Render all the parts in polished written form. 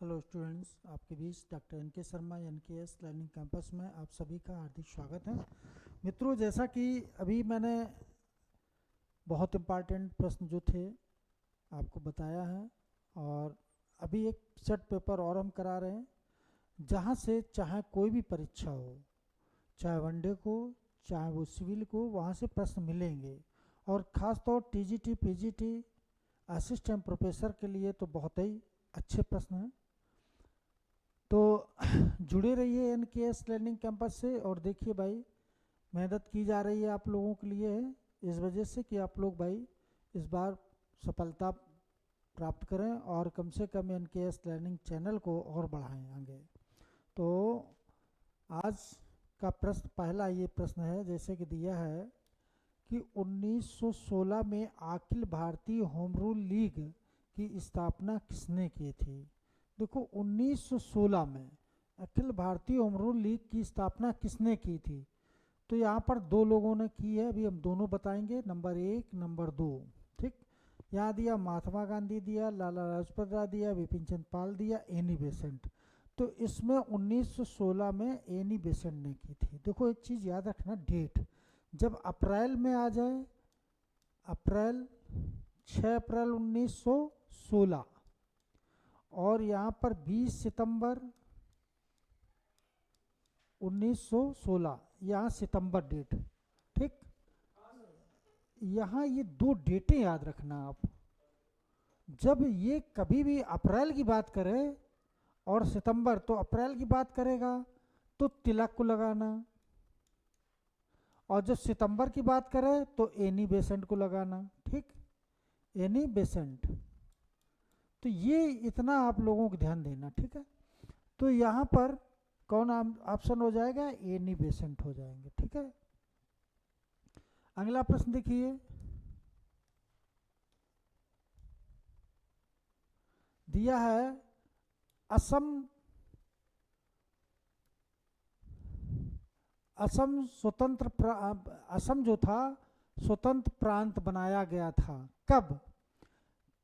Hello students, आपके बीच doctor N के Sharma NKS learning campus में आप सभी का हार्दिक स्वागत है। मित्रों, जैसा कि अभी मैंने बहुत इम्पॉर्टेंट प्रश्न जो थे आपको बताया है, और अभी एक सेट पेपर और हम करा रहे हैं जहां से चाहे कोई भी परीक्षा हो, चाहे वनडे को चाहे वो सिविल को, वहां से प्रश्न मिलेंगे। और ख़ास तौर TGT PGT असिस्टेंट प्रोफेसर के लिए तो बहुत ही अच्छे प्रश्न हैं। तो जुड़े रहिए NKS लर्निंग कैंपस से, और देखिए भाई, मेहनत की जा रही है आप लोगों के लिए है, इस वजह से कि आप लोग भाई इस बार सफलता प्राप्त करें और कम से कम NKS लर्निंग चैनल को और बढ़ाएं आगे। तो आज का प्रश्न, पहला ये प्रश्न है जैसे कि दिया है कि 1916 में Akhil Bharatiya home rule league की स्थापना किसने की थी। देखो, 1916 में Akhil Bharatiya home rule league की स्थापना किसने की थी, तो यहाँ पर दो लोगों ने की है। अभी हम दोनों बताएंगे, नंबर 1 नंबर 2। ठीक, यहाँ दिया महात्मा गांधी दिया, लाला लाजपत राय दिया, विपिन चंद्र पाल दिया, एनी बेसेंट। तो इसमें 1916 में एनी बेसेंट ने की थी। देखो एक चीज़ याद रखना, डेट जब अप्रैल में आ जाए, अप्रैल 6 अप्रैल 1916, और यहाँ पर 20 सितंबर 1916, यहाँ सितंबर डेट। ठीक, यहाँ ये दो डेटें याद रखना आप। जब ये कभी भी अप्रैल की बात करे और सितंबर, तो अप्रैल की बात करेगा तो तिलक को लगाना, और जब सितंबर की बात करे तो एनी बेसेंट को लगाना। ठीक, एनी बेसेंट। तो ये इतना आप लोगों को ध्यान देना, ठीक है। तो यहाँ पर कौन ऑप्शन हो जाएगा, एनी बेसेंट हो जाएंगे, ठीक है। अगला प्रश्न देखिए, दिया है असम असम जो था स्वतंत्र प्रांत बनाया गया था कब।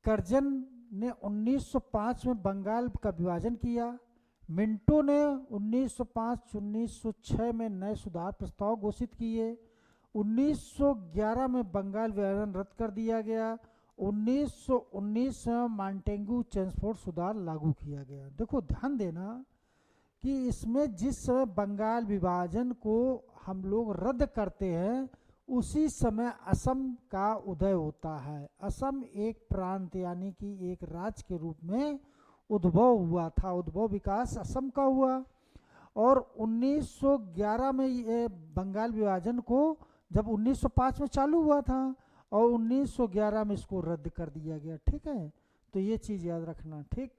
कर्जन ने 1905 में बंगाल का विभाजन किया। मिंटो ने 1905-1906 में नए सुधार प्रस्ताव घोषित किए। 1911 में बंगाल विभाजन रद्द कर दिया गया। 1919 में मॉन्टेगू चेम्सफोर्ड सुधार लागू किया गया। देखो ध्यान देना कि इसमें जिस समय बंगाल विभाजन को हम लोग रद्द करते हैं, उसी समय असम का उदय होता है। असम एक प्रांत यानी कि एक राज्य के रूप में उद्भव हुआ था, उद्भव विकास असम का हुआ। और 1911 में ये बंगाल विभाजन को, जब 1905 में चालू हुआ था और 1911 में इसको रद्द कर दिया गया, ठीक है। तो ये चीज़ याद रखना, ठीक।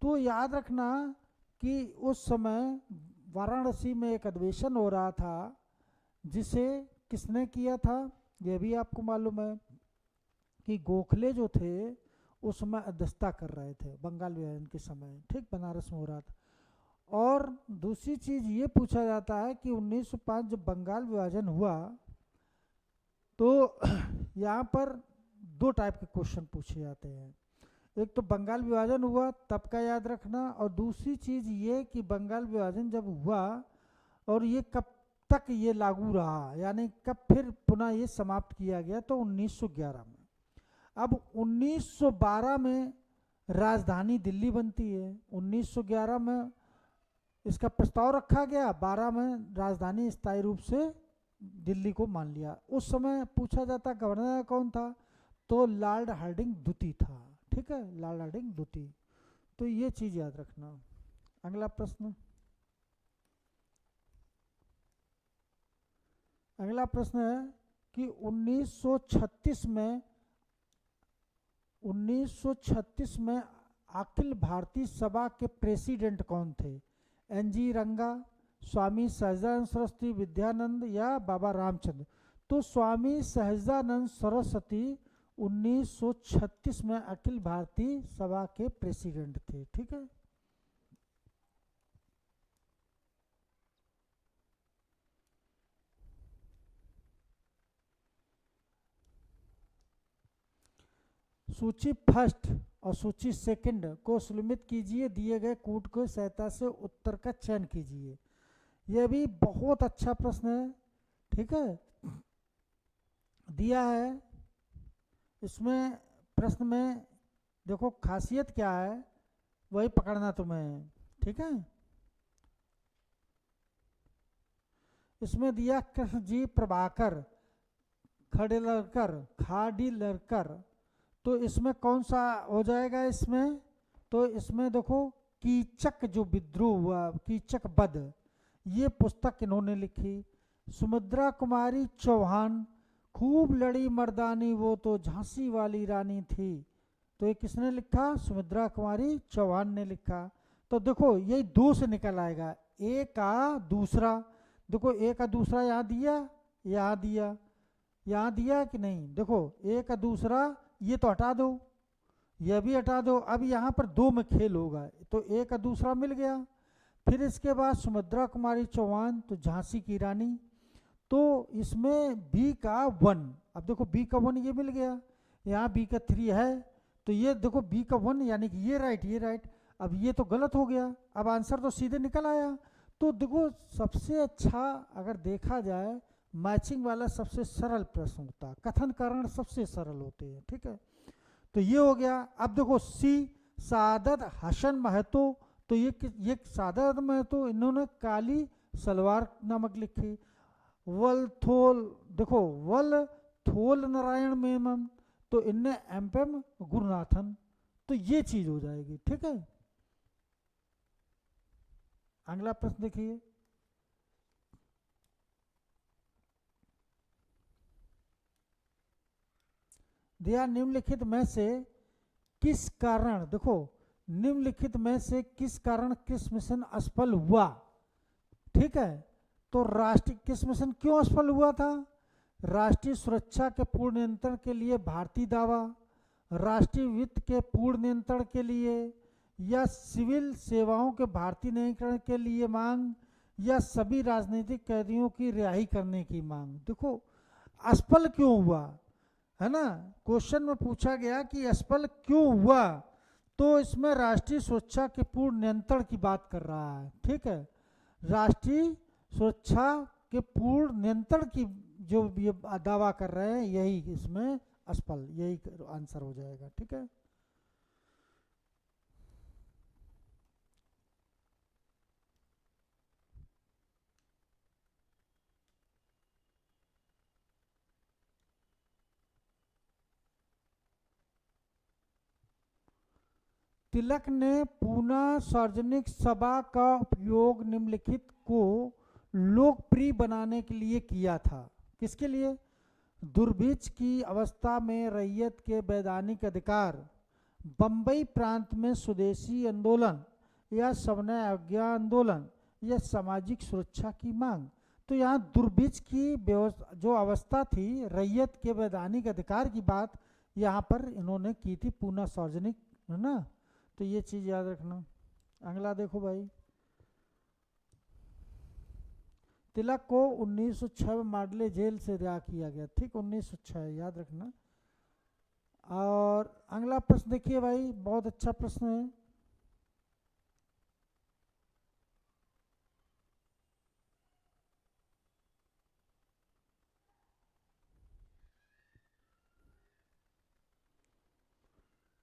तो याद रखना कि उस समय वाराणसी में एक अधिवेशन हो रहा था, जिसे किसने किया था, यह भी आपको मालूम है कि गोखले जो थे उस समय अध्यक्षता कर रहे थे बंगाल विभाजन के समय, ठीक, बनारस में हो रहा था। और दूसरी चीज ये पूछा जाता है कि 1905 जब बंगाल विभाजन हुआ, तो यहाँ पर दो टाइप के क्वेश्चन पूछे जाते हैं। एक तो बंगाल विभाजन हुआ तब का याद रखना, और दूसरी चीज ये कि बंगाल विभाजन जब हुआ और ये कब तक ये लागू रहा, यानी कब फिर पुनः ये समाप्त किया गया, तो 1911 में। अब 1912 में राजधानी दिल्ली बनती है। 1911 में इसका प्रस्ताव रखा गया, 12 में राजधानी स्थायी रूप से दिल्ली को मान लिया। उस समय पूछा जाता गवर्नर कौन था, तो लॉर्ड हार्डिंग द्वितीय था, ठीक है, लॉर्ड हार्डिंग द्वितीय। तो ये चीज याद रखना। अगला प्रश्न, अगला प्रश्न है कि 1936 में अखिल भारतीय सभा के प्रेसिडेंट कौन थे। NG रंगा, स्वामी सहजानंद सरस्वती, विद्यानंद या बाबा रामचंद्र। तो स्वामी सहजानंद सरस्वती 1936 में अखिल भारतीय सभा के प्रेसिडेंट थे, ठीक है। सूची फर्स्ट और सूची सेकंड को सुलमित कीजिए, दिए गए कूट की सहायता से उत्तर का चयन कीजिए। यह भी बहुत अच्छा प्रश्न है, ठीक है, दिया है। इसमें प्रश्न में देखो खासियत क्या है वही पकड़ना तुम्हें, ठीक है। इसमें दिया कृष्णजी प्रभाकर खड़ेलकर खाड़ीलकर, तो इसमें कौन सा हो जाएगा इसमें, तो इसमें देखो कीचक जो विद्रोह हुआ, कीचक वध, ये पुस्तक इन्होंने लिखी। सुमित्रा कुमारी चौहान, खूब लड़ी मर्दानी वो तो झांसी वाली रानी थी, तो ये किसने लिखा, सुमित्रा कुमारी चौहान ने लिखा। तो देखो यही दो से निकल आएगा, एक का दूसरा, देखो एक का दूसरा यहाँ दिया, यहाँ दिया, यहाँ दिया कि नहीं, देखो एक का दूसरा, ये तो हटा दो, यह भी हटा दो, अब यहाँ पर दो में खेल होगा, तो एक का दूसरा मिल गया। फिर इसके बाद सुमित्रा कुमारी चौहान तो झांसी की रानी, तो इसमें बी का वन, अब देखो बी का वन ये मिल गया, यहाँ बी का थ्री है, तो ये देखो बी का वन यानी कि ये राइट, ये राइट, अब ये तो गलत हो गया, अब आंसर तो सीधे निकल आया। तो देखो सबसे अच्छा अगर देखा जाए मैचिंग वाला सबसे सरल प्रश्न होता है, कथन कारण सबसे सरल होते हैं, ठीक है। तो ये हो गया। अब देखो सी सादत हसन महतो, तो ये सादत महतो इन्होंने काली सलवार नामक लिखी। वल थोल, देखो वल थोल नारायण मेमन, तो इनने एम गुरुनाथन, तो ये चीज हो जाएगी, ठीक है। अगला प्रश्न देखिए, दिया निम्नलिखित में से किस कारण, देखो निम्नलिखित में से किस कारण किस मिशन असफल हुआ, ठीक है। तो राष्ट्रीय किस मिशन क्यों असफल हुआ था, राष्ट्रीय सुरक्षा के पूर्ण नियंत्रण के लिए भारतीय दावा, राष्ट्रीय वित्त के पूर्ण नियंत्रण के लिए, या सिविल सेवाओं के भारतीय नियंत्रण के लिए मांग, या सभी राजनीतिक कैदियों की रिहाई करने की मांग। देखो असफल क्यों हुआ है ना, क्वेश्चन में पूछा गया कि असफल क्यों हुआ, तो इसमें राष्ट्रीय सुरक्षा के पूर्ण नियंत्रण की बात कर रहा है, ठीक है। राष्ट्रीय सुरक्षा के पूर्ण नियंत्रण की जो ये दावा कर रहे हैं, यही इसमें असफल, यही आंसर हो जाएगा, ठीक है। तिलक ने पूना सार्वजनिक सभा का उपयोग निम्नलिखित को लोकप्रिय बनाने के लिए किया था, किसके लिए, दुर्भिक्ष की अवस्था में रैयत के वैधानिक अधिकार, बंबई प्रांत में स्वदेशी आंदोलन, या सविनय अवज्ञा आंदोलन, या सामाजिक सुरक्षा की मांग। तो यहाँ दुर्भिक्ष की जो अवस्था थी, रैयत के वैधानिक अधिकार की बात यहाँ पर इन्होंने की थी, पूना सार्वजनिक, है ना, तो ये चीज याद रखना। अगला देखो भाई, तिलक को 1906 में माडले जेल से रिहा किया गया, ठीक, 1906 याद रखना। और अगला प्रश्न देखिए भाई, बहुत अच्छा प्रश्न है,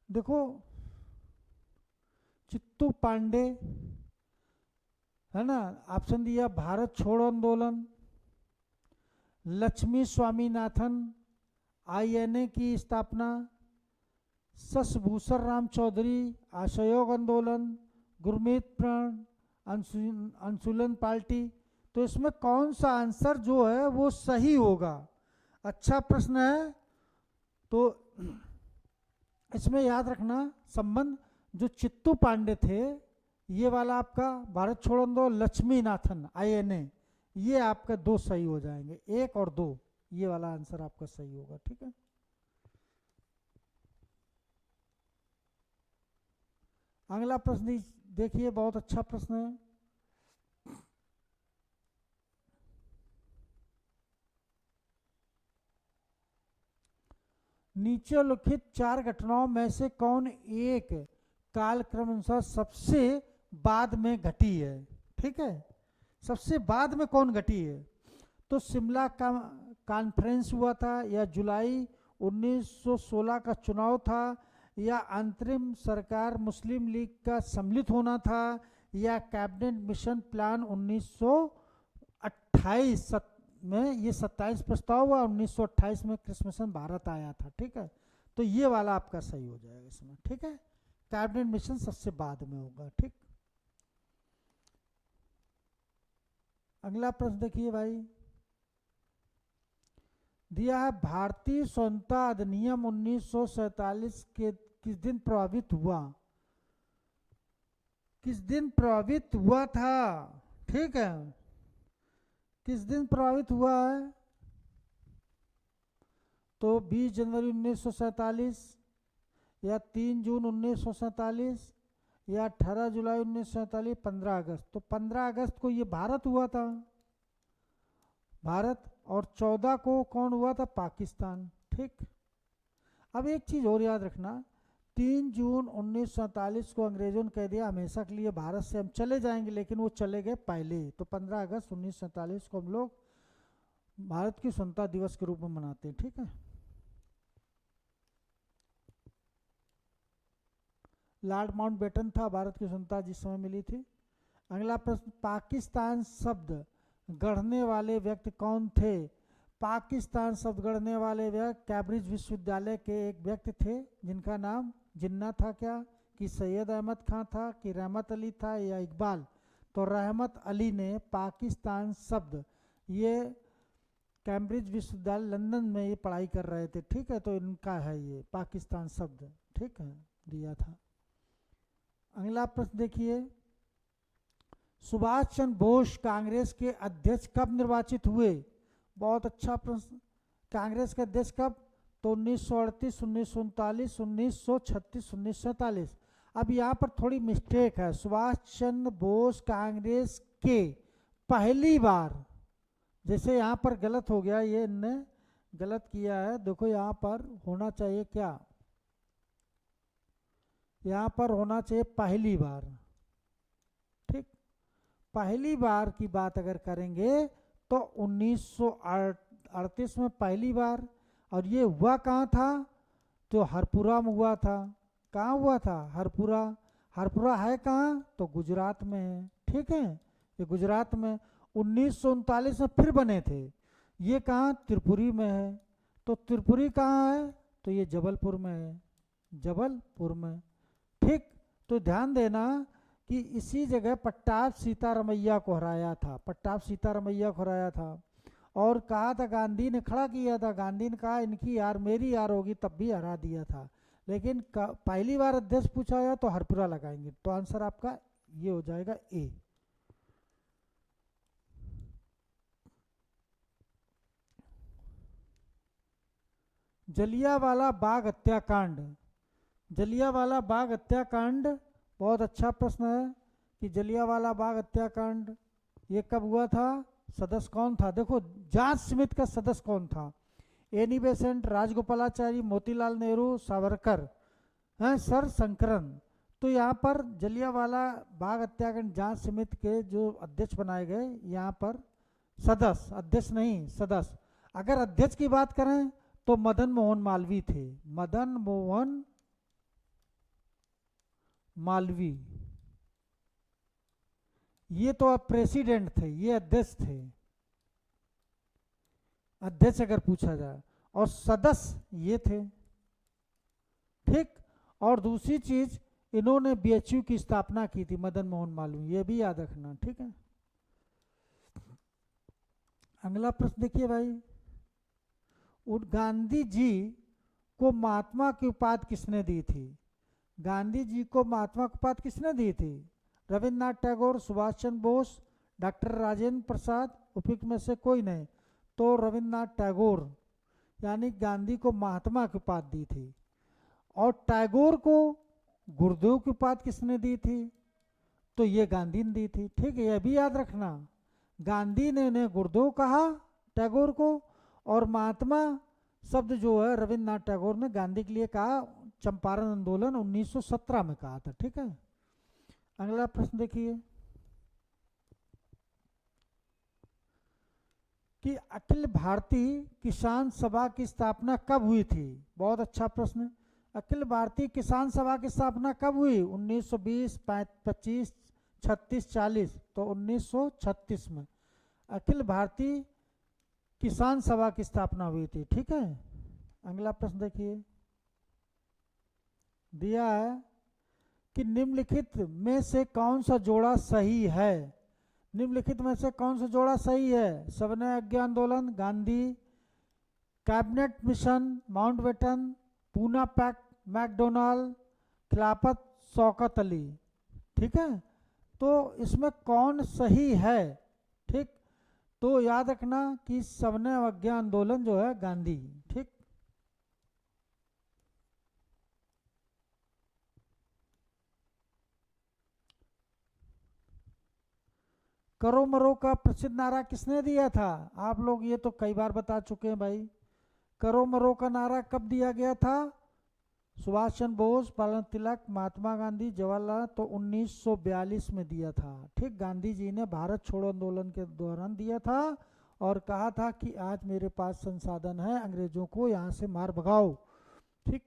देखो चित्तू पांडे, है ना, ऑप्शन दिया भारत छोड़ो आंदोलन, लक्ष्मी स्वामीनाथन, आईएनए की स्थापना, शशभूषण राम चौधरी असहयोग आंदोलन, गुरमीत प्राण, अंशुलन पार्टी। तो इसमें कौन सा आंसर जो है वो सही होगा, अच्छा प्रश्न है। तो इसमें याद रखना संबंध, जो चित्तू पांडे थे, ये वाला आपका भारत छोड़ो आंदोलन, लक्ष्मी नाथन आईएनए, ये आपका दो सही हो जाएंगे, एक और दो, ये वाला आंसर आपका सही होगा, ठीक है। अगला प्रश्न देखिए, बहुत अच्छा प्रश्न है, नीचे उल्लिखित 4 घटनाओं में से कौन एक कालक्रम अनुसार सबसे बाद में घटी है? ठीक है, सबसे बाद में कौन घटी है? तो शिमला का कॉन्फ्रेंस हुआ था, या जुलाई 1916 का चुनाव था, या अंतरिम सरकार मुस्लिम लीग का सम्मिलित होना था, या कैबिनेट मिशन प्लान 1928 में ये 27 प्रस्ताव हुआ, 1928 में क्रिसमस भारत आया था। ठीक है, तो ये वाला आपका सही हो जाएगा इसमें। ठीक है, कैबिनेट मिशन सबसे बाद में होगा। ठीक, अगला प्रश्न देखिए भाई, दिया है भारतीय स्वतंत्रता अधिनियम 1947 के किस दिन प्रभावित हुआ? किस दिन प्रभावित हुआ था? ठीक है, किस दिन प्रभावित हुआ है? तो 20 जनवरी 1947, या 3 जून 1947, या 18 जुलाई 1947, 15 अगस्त। तो 15 अगस्त को ये भारत हुआ था, भारत, और 14 को कौन हुआ था? पाकिस्तान। ठीक, अब एक चीज और याद रखना, 3 जून 1947 को अंग्रेजों ने कह दिया हमेशा के लिए भारत से हम चले जाएंगे, लेकिन वो चले गए पहले। तो 15 अगस्त 1947 को हम लोग भारत की स्वतंत्रता दिवस के रूप में मनाते हैं। ठीक है, लॉर्ड माउंटबेटन था भारत की स्वतंत्रता जिस समय मिली थी। अगला प्रश्न, पाकिस्तान शब्द गढ़ने वाले व्यक्ति कौन थे? पाकिस्तान शब्द गढ़ने वाले व्यक्ति कैम्ब्रिज विश्वविद्यालय के एक व्यक्ति थे, जिनका नाम जिन्ना था क्या, कि सैयद अहमद खां था, कि रहमत अली था, या इकबाल? तो रहमत अली ने पाकिस्तान शब्द, ये कैम्ब्रिज विश्वविद्यालय लंदन में ये पढ़ाई कर रहे थे। ठीक है, तो इनका है ये पाकिस्तान शब्द। ठीक है, दिया था। अगला प्रश्न देखिए, सुभाष चंद्र बोस कांग्रेस के अध्यक्ष कब निर्वाचित हुए? बहुत अच्छा प्रश्न। कांग्रेस के अध्यक्ष कब? तो 1938, 1939, 1936, 1947। अब यहाँ पर थोड़ी मिस्टेक है, सुभाष चंद्र बोस कांग्रेस के पहली बार, जैसे यहाँ पर गलत हो गया, ये इनने गलत किया है। देखो यहाँ पर होना चाहिए क्या, यहाँ पर होना चाहिए पहली बार। ठीक, पहली बार की बात अगर करेंगे तो 1938 में पहली बार, और ये हुआ कहाँ था? तो हरपुरा में हुआ था। कहाँ हुआ था? हरपुरा। हरपुरा है कहाँ? तो गुजरात में है। ठीक है, ये गुजरात में। 1939 में फिर बने थे, ये कहाँ? त्रिपुरी में है। तो त्रिपुरी कहाँ है? तो ये जबलपुर में है, जबलपुर में। ठीक, तो ध्यान देना कि इसी जगह पट्टाभ सीतारमैया को हराया था, पट्टाभ सीतारमैया को हराया था। और कहा था, गांधी ने खड़ा किया था, गांधी ने कहा इनकी यार मेरी यार होगी, तब भी हरा दिया था। लेकिन पहली बार अध्यक्ष पूछा गया तो हरपुरा लगाएंगे, तो आंसर आपका ये हो जाएगा ए। जलियांवाला बाग हत्याकांड, जलियांवाला बाग हत्याकांड बहुत अच्छा प्रश्न है कि जलियांवाला बाग हत्याकांड ये कब हुआ था? सदस्य कौन था? देखो, जांच समिति का सदस्य कौन था? एनी बेसेंट, राजगोपालाचारी, मोतीलाल नेहरू, सावरकर, हैं सर शंकरन। तो यहाँ पर जलियांवाला बाग हत्याकांड जांच समिति के जो अध्यक्ष बनाए गए, यहाँ पर सदस्य, अध्यक्ष नहीं सदस्य। अगर अध्यक्ष की बात करें तो मदन मोहन मालवीय थे, मदन मोहन मालवीय, ये तो अब प्रेसिडेंट थे, ये अध्यक्ष थे, अध्यक्ष अगर पूछा जाए, और सदस्य ये थे। ठीक, और दूसरी चीज, इन्होंने बीएचयू की स्थापना की थी, मदन मोहन मालवीय, ये भी याद रखना। ठीक है, अगला प्रश्न देखिए भाई, गांधी जी को महात्मा की उपाधि किसने दी थी? गांधी जी को महात्मा की उपाधि किसने दी थी? रविन्द्रनाथ टैगोर, सुभाष चंद्र बोस, डॉक्टर राजेंद्र प्रसाद, उपयुक्त में से कोई नहीं। तो रविन्द्रनाथ टैगोर, यानी गांधी को महात्मा की उपाधि दी थी। और टैगोर को गुरुदेव की उपाधि किसने दी थी? तो ये गांधी ने दी थी। ठीक है, यह भी याद रखना, गांधी ने उन्हें गुरुदेव कहा टैगोर को, और महात्मा शब्द जो है रविन्द्रनाथ टैगोर ने गांधी के लिए कहा, चंपारण आंदोलन 1917 में कहा था। ठीक है, अगला प्रश्न देखिए कि अखिल भारतीय किसान सभा की स्थापना कब हुई थी। बहुत अच्छा प्रश्न है। अखिल भारतीय किसान सभा की स्थापना कब हुई? 1920, 25, 36, 40। तो 1936 में अखिल भारतीय किसान सभा की स्थापना हुई थी। ठीक है, अगला प्रश्न देखिए, दिया है कि निम्नलिखित में से कौन सा जोड़ा सही है। निम्नलिखित में से कौन सा जोड़ा सही है? सविनय अवज्ञा आंदोलन, Gandhi, cabinet mission, Mountbatten, Poona pact, MacDonald, Khilafat, Shaukat Ali. ठीक है, तो इसमें कौन सही है? ठीक, तो याद रखना कि सविनय अवज्ञा आंदोलन जो है गांधी। ठीक, करो मरो का प्रसिद्ध नारा किसने दिया था? आप लोग ये तो कई बार बता चुके हैं भाई। करो मरो का नारा कब दिया गया था? सुभाष चंद्र बोस, बाल तिलक, महात्मा गांधी, जवाहरलाल। तो 1942 में दिया था। ठीक, गांधी जी ने भारत छोड़ो आंदोलन के दौरान दिया था और कहा था कि आज मेरे पास संसाधन है, अंग्रेजों को यहाँ से मार भगाओ। ठीक,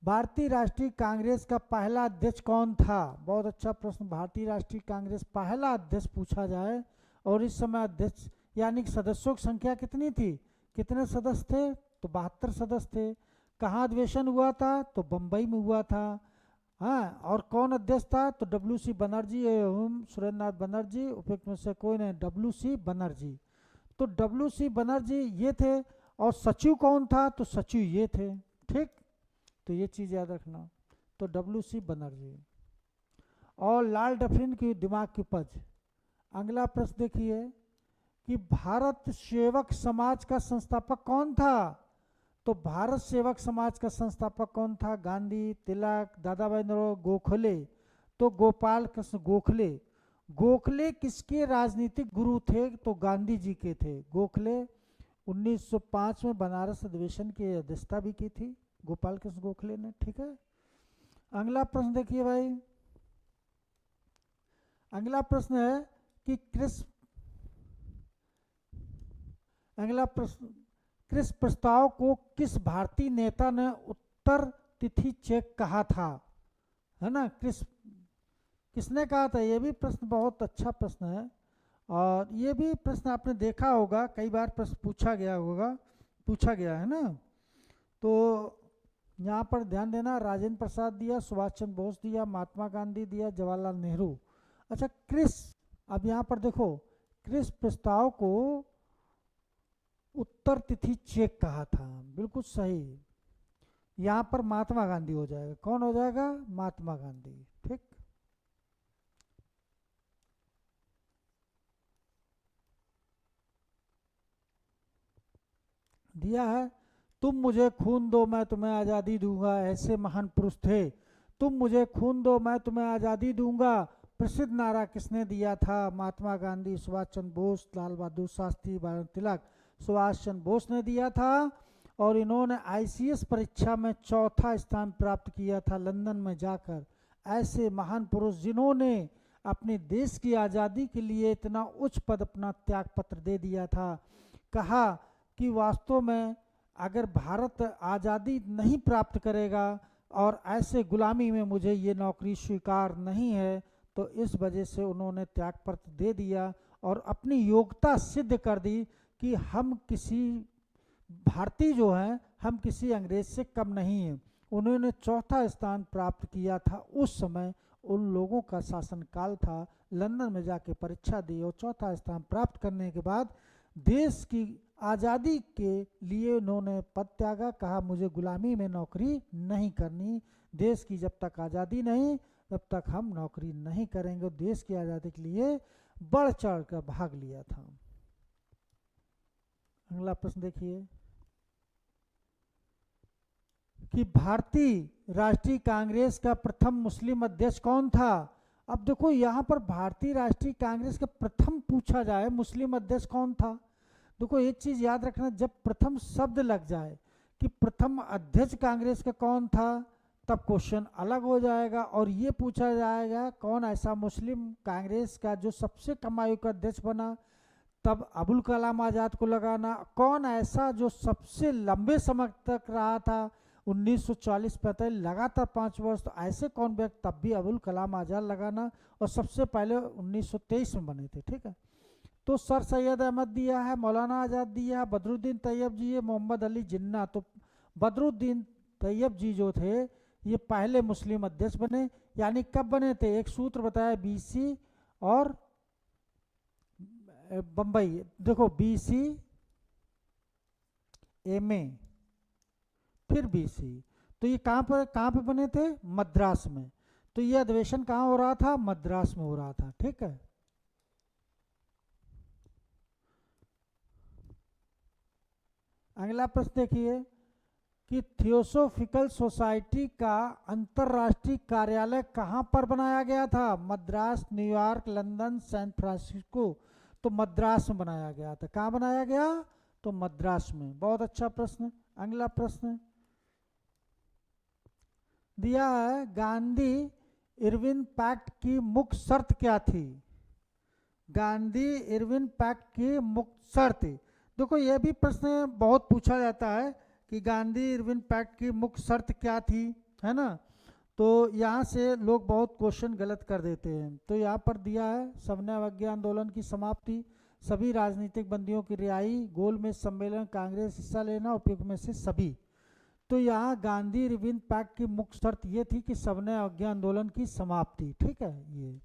भारतीय राष्ट्रीय कांग्रेस का पहला अध्यक्ष कौन था? बहुत अच्छा प्रश्न। भारतीय राष्ट्रीय कांग्रेस पहला अध्यक्ष पूछा जाए और इस समय अध्यक्ष यानी कि सदस्यों की संख्या कितनी थी? कितने सदस्य थे? तो 72 सदस्य थे। कहाँ अधिवेशन हुआ था? तो बम्बई में हुआ था। हाँ, और कौन अध्यक्ष था? तो WC बनर्जी एवं सुरेंद्र नाथ बनर्जी, उपयुक्त में से कोई नहीं, WC बनर्जी। तो WC बनर्जी ये थे। और सचिव कौन था? तो सचिव ये थे। ठीक, तो ये चीज़ याद रखना। तो WC बनर्जी। और लाल डफरिन की दिमाग की उपज। अगला प्रश्न देखिए कि भारत सेवक समाज का संस्थापक कौन था? तो भारत सेवक समाज का संस्थापक कौन था? गांधी, तिलक, दादा भाई नौरोजी, गोखले। तो गोपाल कृष्ण गोखले। गोखले किसके राजनीतिक गुरु थे? तो गांधी जी के थे। गोखले 1905 में बनारस अधिवेशन की अध्यक्षता भी की थी गोपाल कृष्ण गोखले ने। ठीक है, अगला प्रश्न देखिए भाई। अगला प्रश्न है कि अगला प्रश्न, क्रिस प्रस्ताव को किस भारतीय नेता ने उत्तर तिथि चेक कहा था? है ना, किसने कहा था? ये भी प्रश्न बहुत अच्छा प्रश्न है और ये भी प्रश्न आपने देखा होगा, कई बार प्रश्न पूछा गया है ना। तो यहाँ पर ध्यान देना, राजेंद्र प्रसाद दिया, सुभाष चंद्र बोस दिया, महात्मा गांधी दिया, जवाहरलाल नेहरू। अच्छा, अब यहाँ पर देखो, क्रिस प्रस्ताव को उत्तर तिथि चेक कहा था, बिल्कुल सही। यहाँ पर महात्मा गांधी हो जाएगा। कौन हो जाएगा? महात्मा गांधी। ठीक, दिया है, तुम मुझे खून दो मैं तुम्हें आज़ादी दूंगा, ऐसे महान पुरुष थे। तुम मुझे खून दो मैं तुम्हें आज़ादी दूंगा प्रसिद्ध नारा किसने दिया था? महात्मा गांधी, सुभाष चंद्र बोस, लाल बहादुर शास्त्री, बाल तिलक। सुभाष चंद्र बोस ने दिया था और इन्होंने ICS परीक्षा में चौथा स्थान प्राप्त किया था लंदन में जाकर। ऐसे महान पुरुष जिन्होंने अपने देश की आज़ादी के लिए इतना उच्च पद अपना त्याग पत्र दे दिया था। कहा कि वास्तव में अगर भारत आज़ादी नहीं प्राप्त करेगा और ऐसे गुलामी में मुझे ये नौकरी स्वीकार नहीं है, तो इस वजह से उन्होंने त्याग पत्र दे दिया और अपनी योग्यता सिद्ध कर दी कि हम किसी भारतीय जो हैं, हम किसी अंग्रेज से कम नहीं हैं। उन्होंने चौथा स्थान प्राप्त किया था। उस समय उन लोगों का शासनकाल था, लंदन में जाके परीक्षा दी और चौथा स्थान प्राप्त करने के बाद देश की आज़ादी के लिए उन्होंने पद त्यागा। कहा मुझे गुलामी में नौकरी नहीं करनी, देश की जब तक आज़ादी नहीं तब तक हम नौकरी नहीं करेंगे। देश की आज़ादी के लिए बढ़ चढ़ कर भाग लिया था। अगला प्रश्न देखिए कि भारतीय राष्ट्रीय कांग्रेस का प्रथम मुस्लिम अध्यक्ष कौन था? अब देखो यहाँ पर भारतीय राष्ट्रीय कांग्रेस का प्रथम पूछा जाए मुस्लिम अध्यक्ष कौन था, देखो एक चीज याद रखना, जब प्रथम शब्द लग जाए कि प्रथम अध्यक्ष कांग्रेस का कौन था, तब क्वेश्चन अलग हो जाएगा और ये पूछा जाएगा कौन ऐसा मुस्लिम कांग्रेस का जो सबसे कम आयु का अध्यक्ष बना, तब अबुल कलाम आज़ाद को लगाना। कौन ऐसा जो सबसे लंबे समय तक रहा था 1940-45 लगातार 5 वर्ष, तो ऐसे कौन व्यक्ति, तब भी अबुल कलाम आज़ाद लगाना। और सबसे पहले 1923 में बने थे, ठीक है। तो सर सैयद अहमद दिया है, मौलाना आज़ाद दिया है, बदरुद्दीन तैयब जी है, मोहम्मद अली जिन्ना। तो बदरुद्दीन तैयब जी जो थे ये पहले मुस्लिम अध्यक्ष बने, यानी कब बने थे, एक सूत्र बताया बीसी और बंबई। देखो बीसी एमए फिर बीसी, तो ये कहाँ पे बने थे, मद्रास में। तो ये अधिवेशन कहाँ हो रहा था, मद्रास में हो रहा था, ठीक है। अगला प्रश्न देखिए कि थियोसोफिकल सोसाइटी का अंतरराष्ट्रीय कार्यालय कहाँ पर बनाया गया था, Madras, New York, London, San Francisco. तो मद्रास में बनाया गया था। कहाँ बनाया गया, तो मद्रास में। बहुत अच्छा प्रश्न। अगला प्रश्न दिया है, गांधी इरविन पैक्ट की मुख्य शर्त क्या थी, गांधी इरविन पैक्ट की मुख्य शर्त। देखो यह भी प्रश्न बहुत पूछा जाता है कि गांधी इरविन पैक्ट की मुख्य शर्त क्या थी, है ना। तो यहाँ से लोग बहुत क्वेश्चन गलत कर देते हैं। तो यहाँ पर दिया है, सविनय अवज्ञा आंदोलन की समाप्ति, सभी राजनीतिक बंदियों की रिहाई, गोलमेज सम्मेलन, कांग्रेस हिस्सा लेना, उपयुक्त में से सभी। तो यहाँ गांधी इरविन पैक्ट की मुख्य शर्त ये थी कि सविनय अवज्ञा आंदोलन की समाप्ति, ठीक है। ये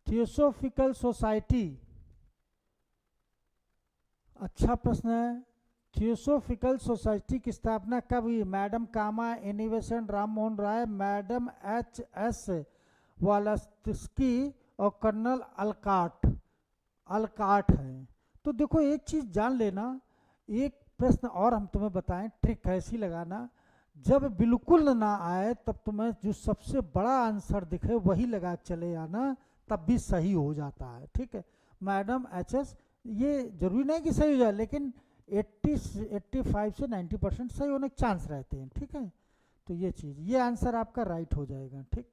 थियोसोफिकल सोसाइटी, अच्छा प्रश्न है। थियोसोफिकल सोसाइटी की स्थापना कब हुई, मैडम कामा एनिवेशन, राम मोहन राय, मैडम H.S. वालस्की और कर्नल अलकाट है। तो देखो एक चीज जान लेना, एक प्रश्न और हम तुम्हें बताएं, ट्रिक ऐसी लगाना, जब बिल्कुल ना आए तब तुम्हें जो सबसे बड़ा आंसर दिखे वही लगा चले आना, तब भी सही हो जाता है, ठीक है। Madam H.S. ये जरूरी नहीं कि सही हो जाए, लेकिन 85 से 90% सही होने के चांस रहते हैं, ठीक है। तो ये चीज, ये आंसर आपका राइट हो जाएगा, ठीक।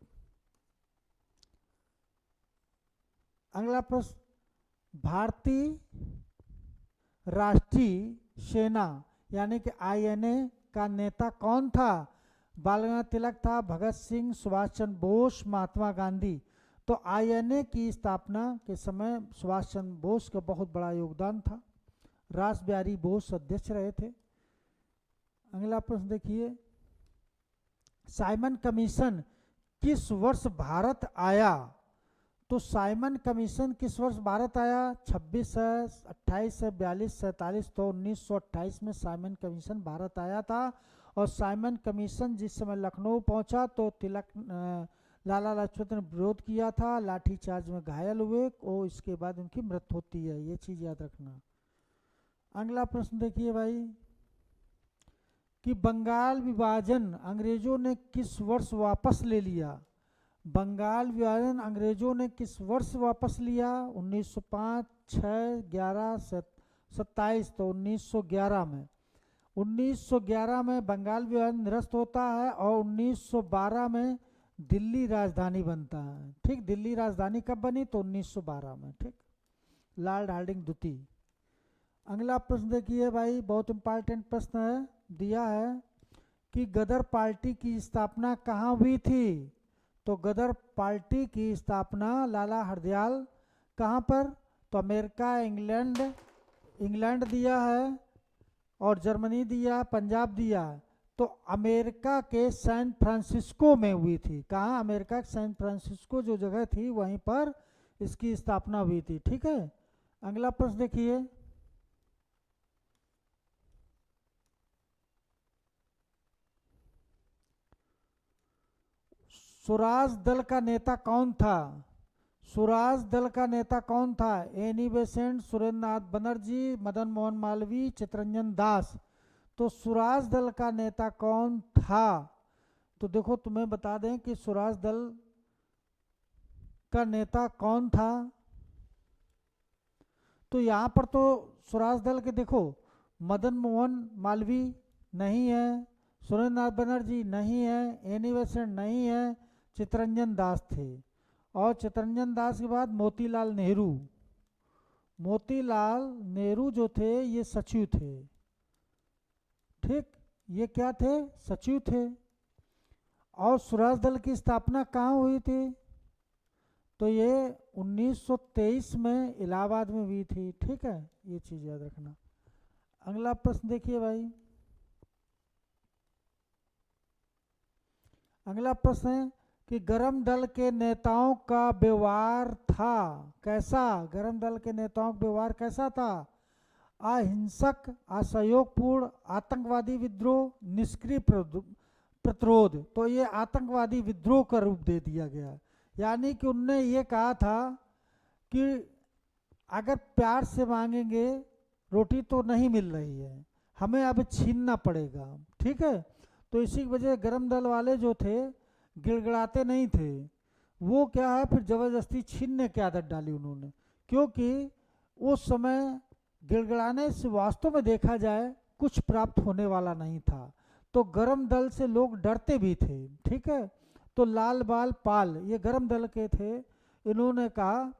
अगला प्रश्न, भारतीय राष्ट्रीय सेना यानी कि INA का नेता कौन था, बाल गंगाधर तिलक था, भगत सिंह, सुभाष चंद्र बोस, महात्मा गांधी। तो INA की स्थापना के समय सुभाष चंद्र बोस का बहुत बड़ा योगदान था, रास बिहारी बोस अध्यक्ष रहे थे। अगला प्रश्न देखिए, साइमन कमीशन किस वर्ष भारत आया, तो साइमन कमीशन किस वर्ष भारत आया, 26 है, 28 है, 42, 47। तो 1928 में साइमन कमीशन भारत आया था। और साइमन कमीशन जिस समय लखनऊ पहुंचा तो लाला लाजपत ने विरोध किया था, लाठीचार्ज में घायल हुए और इसके बाद उनकी मृत्यु होती है, ये चीज याद रखना। अगला प्रश्न देखिए भाई कि बंगाल विभाजन अंग्रेजों ने किस वर्ष वापस ले लिया, बंगाल विभाजन अंग्रेजों ने किस वर्ष वापस लिया, 1905, 6, 11, 27। तो 1911 में, 1911 में बंगाल विभाजन निरस्त होता है और 1912 में दिल्ली राजधानी बनता है, ठीक। दिल्ली राजधानी कब बनी, तो 1912 में, ठीक। लॉर्ड हार्डिंग द्वितीय। अगला प्रश्न देखिए भाई, बहुत इंपॉर्टेंट प्रश्न है, दिया है कि गदर पार्टी की स्थापना कहाँ हुई थी, तो गदर पार्टी की स्थापना लाला हरदयाल कहाँ पर, तो अमेरिका, इंग्लैंड दिया है और जर्मनी दिया, पंजाब दिया। तो अमेरिका के सैन फ्रांसिस्को में हुई थी। कहाँ, अमेरिका के सैन फ्रांसिस्को जो जगह थी वहीं पर इसकी स्थापना हुई थी, ठीक है। अगला प्रश्न देखिए, स्वराज दल का नेता कौन था, स्वराज दल का नेता कौन था, एनी बेसेंट, सुरेंद्र नाथ बनर्जी, मदन मोहन मालवीय, चित्तरंजन दास। तो स्वराज दल का नेता कौन था, तो देखो तुम्हें बता दें कि स्वराज दल का नेता कौन था? तो यहाँ पर तो स्वराज दल के देखो, मदन मोहन मालवीय नहीं है, सुरेंद्र नाथ बनर्जी नहीं है, एनी बेसेंट नहीं है, चित्तरंजन दास थे। और चित्तरंजन दास के बाद मोतीलाल नेहरू। मोतीलाल नेहरू जो थे ये सचिव थे, ठीक, ये क्या थे? सचिव थे। और स्वराज दल की स्थापना कहाँ हुई थी? तो ये 1923 में इलाहाबाद में हुई थी, ठीक है, ये चीज याद रखना। अगला प्रश्न देखिए भाई, अगला प्रश्न है कि गरम दल के नेताओं का व्यवहार था कैसा? गरम दल के नेताओं का व्यवहार कैसा था? अहिंसक, असहयोगपूर्ण, आतंकवादी विद्रोह, निष्क्रिय प्रतिरोध। तो ये आतंकवादी विद्रोह का रूप दे दिया गया, यानी कि उनने ये कहा था कि अगर प्यार से मांगेंगे रोटी तो नहीं मिल रही है, हमें अब छीनना पड़ेगा, ठीक है। तो इसी की वजह गरम दल वाले जो थे गिड़गिड़ाते नहीं थे, वो क्या है फिर ज़बरदस्ती छीनने की आदत डाली उन्होंने, क्योंकि उस समय गिड़गिड़ाने से वास्तव में देखा जाए कुछ प्राप्त होने वाला नहीं था। तो गरम दल से लोग डरते भी थे, ठीक है। तो लाल बाल पाल ये गरम दल के थे, इन्होंने कहा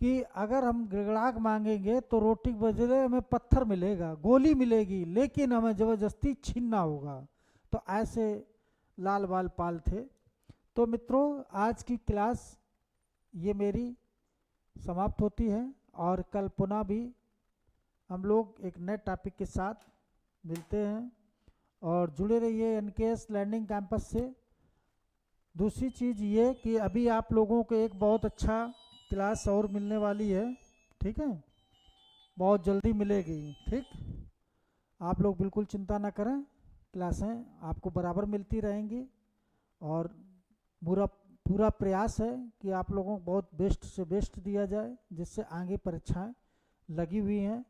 कि अगर हम गिड़गिड़ा मांगेंगे तो रोटी के बदले हमें पत्थर मिलेगा, गोली मिलेगी, लेकिन हमें ज़बरदस्ती छीनना होगा। तो ऐसे लाल बाल पाल थे। तो मित्रों आज की क्लास ये मेरी समाप्त होती है, और कल पुनः भी हम लोग एक नए टॉपिक के साथ मिलते हैं, और जुड़े रहिए एनकेएस लर्निंग कैंपस से। दूसरी चीज़ ये कि अभी आप लोगों को एक बहुत अच्छा क्लास और मिलने वाली है, ठीक है, बहुत जल्दी मिलेगी, ठीक। आप लोग बिल्कुल चिंता ना करें, क्लासें आपको बराबर मिलती रहेंगी, और पूरा प्रयास है कि आप लोगों को बहुत बेस्ट से बेस्ट दिया जाए, जिससे आगे परीक्षाएं लगी हुई हैं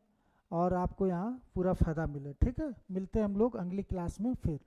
और आपको यहाँ पूरा फ़ायदा मिले, ठीक है। मिलते हैं हम लोग अगली क्लास में फिर।